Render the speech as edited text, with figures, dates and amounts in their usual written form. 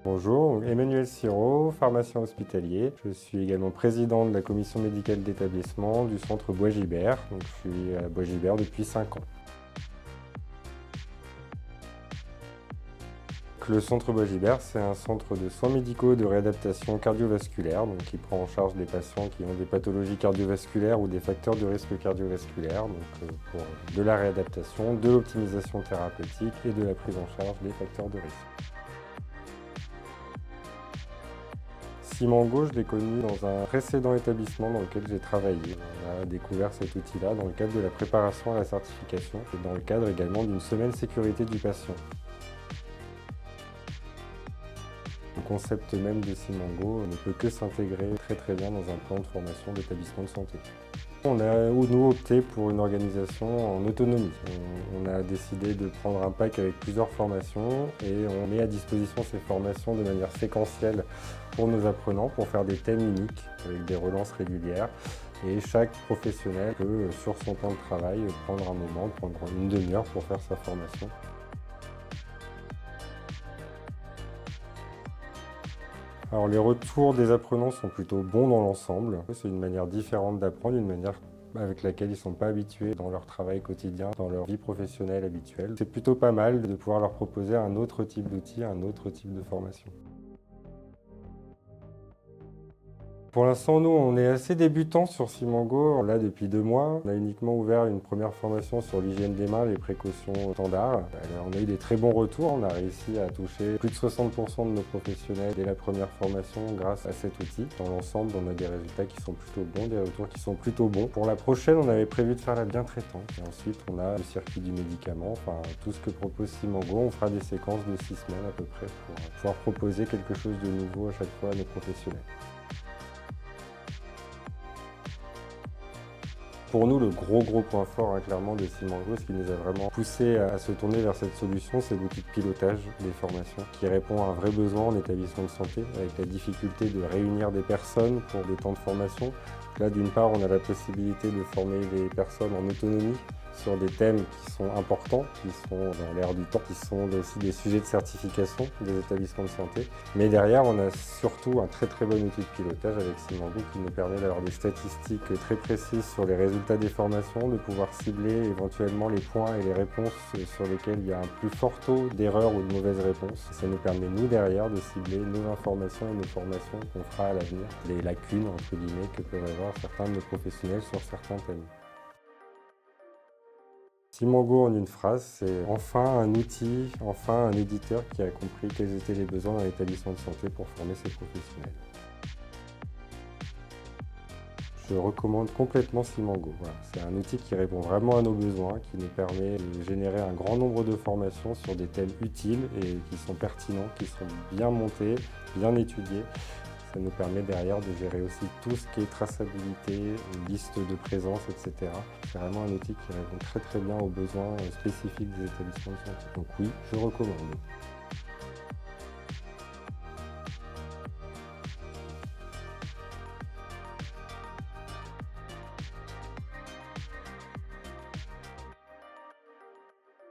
Bonjour, Emmanuel Sirot, pharmacien hospitalier. Je suis également président de la commission médicale d'établissement du centre Bois-Gilbert. Je suis à Bois-Gilbert depuis 5 ans. Le centre Bois-Gilbert, c'est un centre de soins médicaux de réadaptation cardiovasculaire, qui prend en charge des patients qui ont des pathologies cardiovasculaires ou des facteurs de risque cardiovasculaire, pour de la réadaptation, de l'optimisation thérapeutique et de la prise en charge des facteurs de risque. Simango, je l'ai connu dans un précédent établissement dans lequel j'ai travaillé. On a découvert cet outil-là dans le cadre de la préparation à la certification et dans le cadre également d'une semaine sécurité du patient. Le concept même de Simango ne peut que s'intégrer très bien dans un plan de formation d'établissement de santé. On a nous opté pour une organisation en autonomie. On a décidé de prendre un pack avec plusieurs formations et on met à disposition ces formations de manière séquentielle pour nos apprenants pour faire des thèmes uniques avec des relances régulières. Et chaque professionnel peut, sur son temps de travail, prendre un moment, prendre une demi-heure pour faire sa formation. Alors les retours des apprenants sont plutôt bons dans l'ensemble. C'est une manière différente d'apprendre, une manière avec laquelle ils ne sont pas habitués dans leur travail quotidien, dans leur vie professionnelle habituelle. C'est plutôt pas mal de pouvoir leur proposer un autre type d'outil, un autre type de formation. Pour l'instant, nous, on est assez débutants sur Simango. Là, depuis 2 mois, on a uniquement ouvert une première formation sur l'hygiène des mains, les précautions standards. On a eu des très bons retours. On a réussi à toucher plus de 60% de nos professionnels dès la première formation grâce à cet outil. Dans l'ensemble, on a des résultats qui sont plutôt bons, des retours qui sont plutôt bons. Pour la prochaine, on avait prévu de faire la bientraitance. Et ensuite, on a le circuit du médicament, enfin tout ce que propose Simango. On fera des séquences de 6 semaines à peu près pour pouvoir proposer quelque chose de nouveau à chaque fois à nos professionnels. Pour nous, le gros point fort, clairement, de Simango, ce qui nous a vraiment poussé à se tourner vers cette solution, c'est l'outil de pilotage des formations qui répond à un vrai besoin en établissement de santé, avec la difficulté de réunir des personnes pour des temps de formation. Là, d'une part, on a la possibilité de former des personnes en autonomie sur des thèmes qui sont importants, qui sont dans l'air du temps, qui sont aussi des sujets de certification des établissements de santé. Mais derrière, on a surtout un très bon outil de pilotage avec Simango qui nous permet d'avoir des statistiques très précises sur les résultats des formations, de pouvoir cibler éventuellement les points et les réponses sur lesquels il y a un plus fort taux d'erreurs ou de mauvaises réponses. Ça nous permet, nous, derrière, de cibler nos informations et nos formations qu'on fera à l'avenir, les lacunes, entre guillemets, que peuvent avoir certains de nos professionnels sur certains thèmes. Simango en une phrase, c'est enfin un outil, enfin un éditeur qui a compris quels étaient les besoins dans l'établissement de santé pour former ses professionnels. Je recommande complètement Simango. Voilà. C'est un outil qui répond vraiment à nos besoins, qui nous permet de générer un grand nombre de formations sur des thèmes utiles et qui sont pertinents, qui sont bien montés, bien étudiés. Ça nous permet derrière de gérer aussi tout ce qui est traçabilité, liste de présence, etc. C'est vraiment un outil qui répond très bien aux besoins spécifiques des établissements de santé. Donc oui, je recommande.